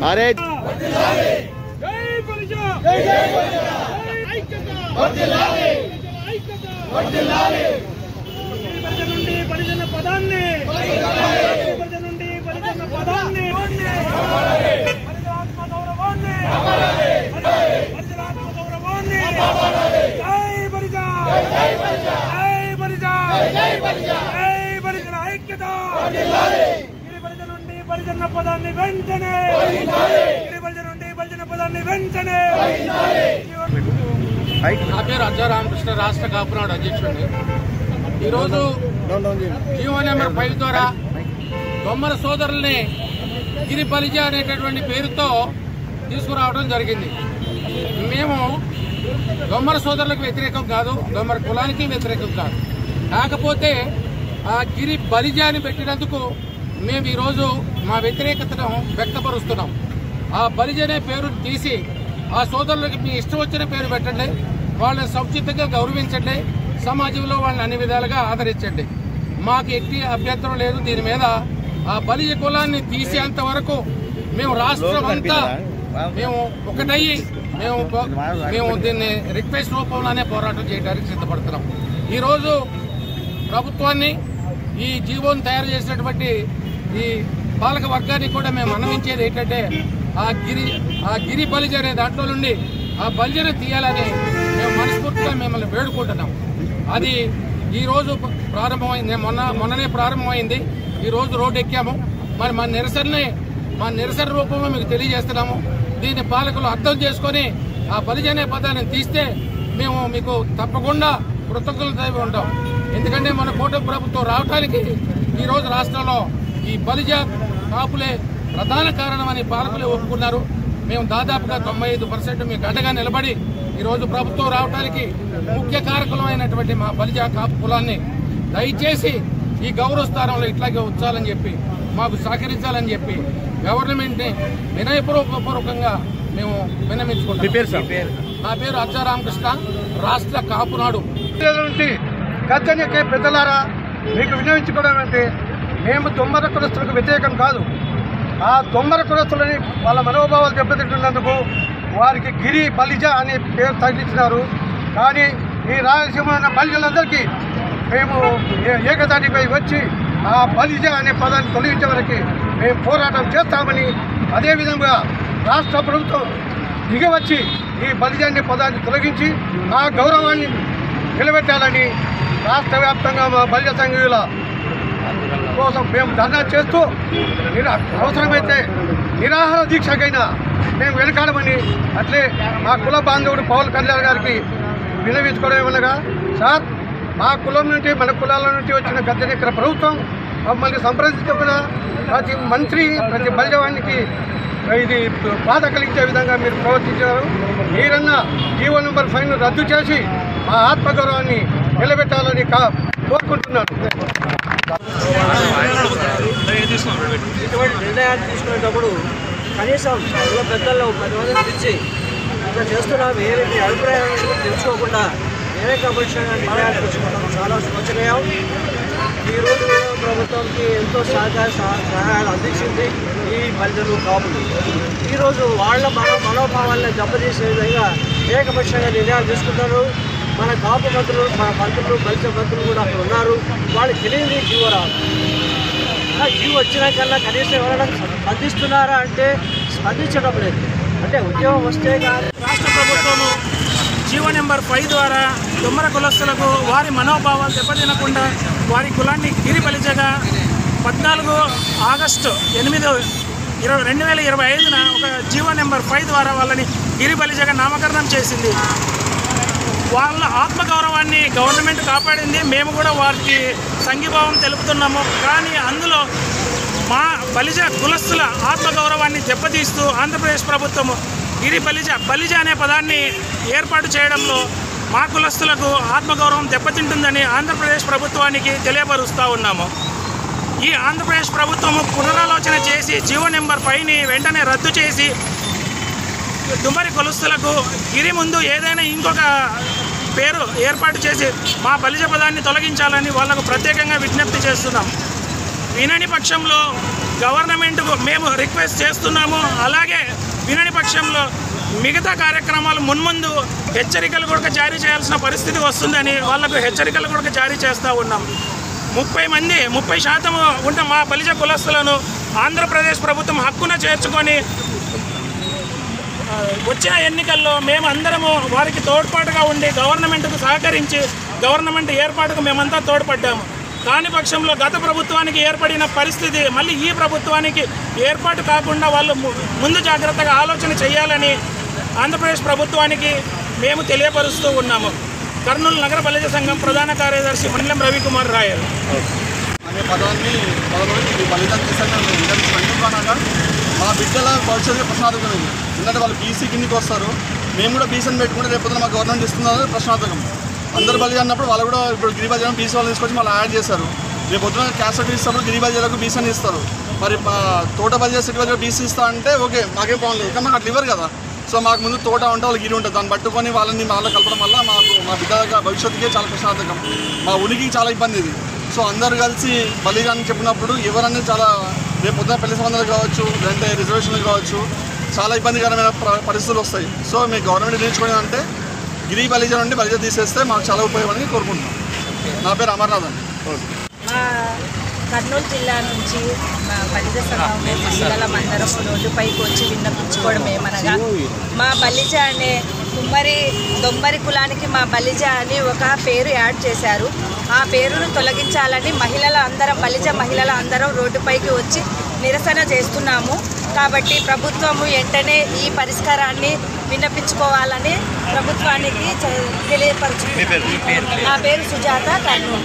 अरे పరిజన పదాన్ని పరిజనాత్మ గౌరవాన్ని పరిజన ఐక్యత గిరిబలిజ నుండి పరిజన పదాన్ని వెంటనే గిరిబలిజ నుండి పరిజన పదాన్ని వెంటనే. నా పేరు అజ్జారామకృష్ణ, రాష్ట్ర కాపునాడు అధ్యక్షుడిని. ఈరోజు జీవో నెంబర్ 5 ద్వారా దొమ్మల సోదరుల్ని గిరి బలిజ అనేటటువంటి పేరుతో తీసుకురావడం జరిగింది. మేము దొమ్మల సోదరులకు వ్యతిరేకం కాదు, దొమ్మల కులానికి వ్యతిరేకం కాదు. కాకపోతే ఆ గిరి బలిజ అని పెట్టినందుకు మేము ఈరోజు మా వ్యతిరేకతను వ్యక్తపరుస్తున్నాం. ఆ బలిజ అనే పేరు తీసి ఆ సోదరులకి మీ ఇష్టం వచ్చిన పేరు పెట్టండి, వాళ్ళని సముచితంగా గౌరవించండి, సమాజంలో వాళ్ళని అన్ని విధాలుగా ఆదరించండి. మాకు ఎట్టి అభ్యంతరం లేదు. దీని మీద ఆ బలిజ కులాన్ని తీసేంత వరకు మేము రాష్ట్రం అంతా మేము ఒకటయ్యి మేము దీన్ని రిక్వెస్ట్ రూపంలోనే పోరాటం చేయడానికి సిద్ధపడుతున్నాం. ఈరోజు ప్రభుత్వాన్ని, ఈ జీవోను తయారు చేసినటువంటి ఈ పాలక వర్గానికి కూడా మేము అన్నవించేది ఏంటంటే ఆ గిరి బలిజ అనే దాంట్లో నుండి ఆ బలిజను తీయాలని మేము మనస్ఫూర్తిగా మిమ్మల్ని వేడుకుంటున్నాం. అది ఈ రోజు ప్రారంభమైంది, మొన్ననే ప్రారంభమైంది. ఈ రోజు రోడ్డు ఎక్కాము. మరి మా నిరసన రూపంలో మీకు తెలియజేస్తున్నాము. దీన్ని పాలకులు అర్థం చేసుకుని ఆ బలిజ అనే పదాన్ని తీస్తే మేము మీకు తప్పకుండా కృతజ్ఞతలై ఉంటాం. ఎందుకంటే మన కూటమి ప్రభుత్వం రావడానికి ఈ రోజు రాష్ట్రంలో ఈ బలిజ కాపులే ప్రధాన కారణమని పాలకులే ఒప్పుకున్నారు. మేము దాదాపుగా 95% మీకు అండగా నిలబడి ఈరోజు ప్రభుత్వం రావడానికి ముఖ్య కారకులమైనటువంటి మా బలిజ కాపు కులాన్ని దయచేసి ఈ గౌరవ స్థానంలో ఇట్లాగే ఉంచాలని చెప్పి, మాకు సహకరించాలని చెప్పి గవర్నమెంట్ ని వినయపూర్వకంగా మేము విన్నవించుకుంటాం. నా పేరు అజ్జారామకృష్ణ, రాష్ట్ర కాపునాడు. గద్దెనెక్కే పెద్దలారా, మీకు విన్నవించుకోవడం అంటే మేము దొమ్మర కులస్తులకు వ్యతిరేకం కాదు. ఆ దొమ్మర కులస్తులని వాళ్ళ మనోభావాలు దెబ్బతింటున్నందుకు వారికి గిరి బలిజ అనే పేరు తగిలించినారు. కానీ ఈ రాయలసీమ బలిజలందరికీ మేము ఏకతాటిపై వచ్చి ఆ బలిజ అనే పదాన్ని తొలగించే వరకు మేము పోరాటం చేస్తామని, అదేవిధంగా రాష్ట్ర ప్రభుత్వం దిగవచ్చి ఈ బలిజ అనే పదాన్ని తొలగించి ఆ గౌరవాన్ని నిలబెట్టాలని రాష్ట్ర వ్యాప్తంగా మా బలిజ సంఘీయుల కోసం మేము ధర్నా చేస్తూ అవసరమైతే నిరాహార దీక్షకైనా మేము వెనకాడమని, అట్లే మా కుల బాంధవుడు పవన్ కళ్యాణ్ గారికి విన్నవించుకోవడం ఏమనగా, సార్ మా కులం నుండి మన కులాల నుండి వచ్చిన గద్దెనెక్కిన ప్రభుత్వం మమ్మల్ని సంప్రదించకుండా ప్రతి మంత్రి, ప్రతి బలిజవానికి ఇది బాధ కలిగించే విధంగా మీరు ప్రవర్తించారు. మీరన్నా జీవో నెంబర్ 5 రద్దు చేసి మా ఆత్మగౌరవాన్ని నిలబెట్టాలని కోరుకుంటున్నాను. ఇటువంటి నిర్ణయాలు తీసుకునేటప్పుడు కనీసం కుల పెద్దల్లో 10 మందిని పిలిచి ఇట్లా చేస్తున్నాం ఏమి అభిప్రాయాలను తెలుసుకోకుండా ఏకపక్షంగా నిర్ణయాలు తీసుకుంటాం చాలా శోచనీయం. ఈరోజు ప్రభుత్వానికి ఎంతో సహాయాలు అందించింది ఈ బలిజలు కాపులు. ఈరోజు వాళ్ళ మనోభావాలను దెబ్బతీసే విధంగా ఏకపక్షంగా నిర్ణయాలు తీసుకుంటారు. మన కాపు మంత్రులు, మన మంత్రులు, బలిజ మంత్రులు కూడా అక్కడ ఉన్నారు. వాళ్ళకి తెలియని జీవో రాదు. ఆ జీవో వచ్చినాకల్లా కనీసం ఎవరైనా స్పందిస్తున్నారా అంటే స్పందించడం లేదు. అంటే ఉద్యోగం వస్తే కానీ రాష్ట్ర ప్రభుత్వము జీవో నెంబర్ 5 ద్వారా దొమ్మర కులస్తులకు వారి మనోభావాలు దెబ్బతినకుండా వారి కులాన్ని గిరి బలిజగా 14 ఆగస్టు 8, 2025 ఒక జీవో నెంబర్ 5 ద్వారా వాళ్ళని గిరి బలిజగా నామకరణం చేసింది. వాళ్ళ ఆత్మగౌరవాన్ని గవర్నమెంట్ కాపాడింది. మేము కూడా వారికి సంఘీభావం తెలుపుతున్నాము. కానీ అందులో మా బలిజ కులస్తుల ఆత్మగౌరవాన్ని దెబ్బతీస్తూ ఆంధ్రప్రదేశ్ ప్రభుత్వం గిరి బలిజ అనే పదాన్ని ఏర్పాటు చేయడంలో మా కులస్తులకు ఆత్మగౌరవం దెబ్బతింటుందని ఆంధ్రప్రదేశ్ ప్రభుత్వానికి తెలియపరుస్తూ ఉన్నాము. ఈ ఆంధ్రప్రదేశ్ ప్రభుత్వము పునరాలోచన చేసి జీవో నెంబర్ 5ని వెంటనే రద్దు చేసి దుమ్మరి కులస్తులకు గిరి ముందు ఏదైనా ఇంకొక పేరు ఏర్పాటు చేసి మా బలిజ పదాన్ని తొలగించాలని వాళ్లకు ప్రత్యేకంగా విజ్ఞప్తి చేస్తున్నాం. వినని పక్షంలో గవర్నమెంట్కు మేము రిక్వెస్ట్ చేస్తున్నాము. అలాగే వినని పక్షంలో మిగతా కార్యక్రమాలు మున్ముందు హెచ్చరికలు కూడా జారీ చేయాల్సిన పరిస్థితి వస్తుందని వాళ్లకు హెచ్చరికలు కూడా జారీ చేస్తూ ఉన్నాం. 30% ఉన్న మా బలిజ కులస్తులను ఆంధ్రప్రదేశ్ ప్రభుత్వం హక్కున చేర్చుకొని వచ్చిన ఎన్నికల్లో మేము అందరము వారికి తోడ్పాటుగా ఉండి గవర్నమెంట్కు సహకరించి గవర్నమెంట్ ఏర్పాటుకు మేమంతా తోడ్పడ్డాము. కాని పక్షంలో గత ప్రభుత్వానికి ఏర్పడిన పరిస్థితి మళ్ళీ ఈ ప్రభుత్వానికి ఏర్పాటు కాకుండా వాళ్ళు ముందు జాగ్రత్తగా ఆలోచన చేయాలని ఆంధ్రప్రదేశ్ ప్రభుత్వానికి మేము తెలియపరుస్తూ ఉన్నాము. కర్నూలు నగర బలిజ సంఘం ప్రధాన కార్యదర్శి మండలం రవికుమార్ రాయల్ అనే పదాన్ని బలిదానం చేశాక మా బిడ్డల భవిష్యత్తు ప్రశ్నార్థకమైంది. ఎందుకంటే వాళ్ళు బీసీ కిందికి వస్తారు, మేము కూడా బీసీని పెట్టుకుంటే రేపు మా గవర్నమెంట్ ఇస్తున్నారు ప్రశ్నార్థకం. అందరు బలిజ అన్నప్పుడు వాళ్ళు కూడా ఇప్పుడు గిరిబలిజ బీసీ వాళ్ళు తీసుకొచ్చి మళ్ళీ యాడ్ చేశారు. రేపు పొద్దున క్యాస్ట్ సర్టిఫికేట్ ఇస్తారు, గిరిబలిజలకు బీసీ అని ఇస్తారు. మరి తోట బలిజ సిటీ బలిజ బీసీ ఇస్తా అంటే ఓకే మాకేం ప్రాబ్లం లేదు, కానీ మాకు అట్లా ఇవ్వరు కదా. సో మాకు ముందు తోట ఉంటే వాళ్ళు గిరి ఉంటుంది, దాన్ని పట్టుకొని వాళ్ళని కలపడం వల్ల మా బిడ్డ భవిష్యత్తుకే చాలా ప్రశ్నార్థకం, మా ఉనికికి చాలా ఇబ్బంది ఇది. సో అందరు కలిసి బలిదాన్ని చెప్పినప్పుడు ఎవరన్నా చాలా రేపు పొద్దున పెళ్లి సంబంధాలు కావచ్చు, లేదంటే రిజర్వేషన్లు కావచ్చు, చాలా ఇబ్బందికరమైన పరిస్థితులు వస్తాయి. సో మీ గవర్నమెంట్ నేర్చుకునేది అంటే గిరి బలిజ నుండి బలిజ తీసేస్తే మాకు చాలా ఉపయోగమని కోరుకుంటున్నాం. నా పేరు అమర్నాథ్ అండి. కర్నూలు జిల్లా నుంచి బలిజ సంఘం మహిళలందరం రోడ్డుపైకి వచ్చి విన్నపించుకోవడం ఏమనగా మా బలిజ అనే దొమ్మరి కులానికి మా బలిజ అని ఒక పేరు యాడ్ చేశారు. ఆ పేరును తొలగించాలని బలిజ మహిళల అందరం రోడ్డుపైకి వచ్చి నిరసన చేస్తున్నాము. కాబట్టి ప్రభుత్వము వెంటనే ఈ పరిష్కారాన్ని విన్నపించుకోవాలని ప్రభుత్వానికి తెలియపరుచుకుంటున్నాము. నా పేరు సుజాత, కర్నూలు.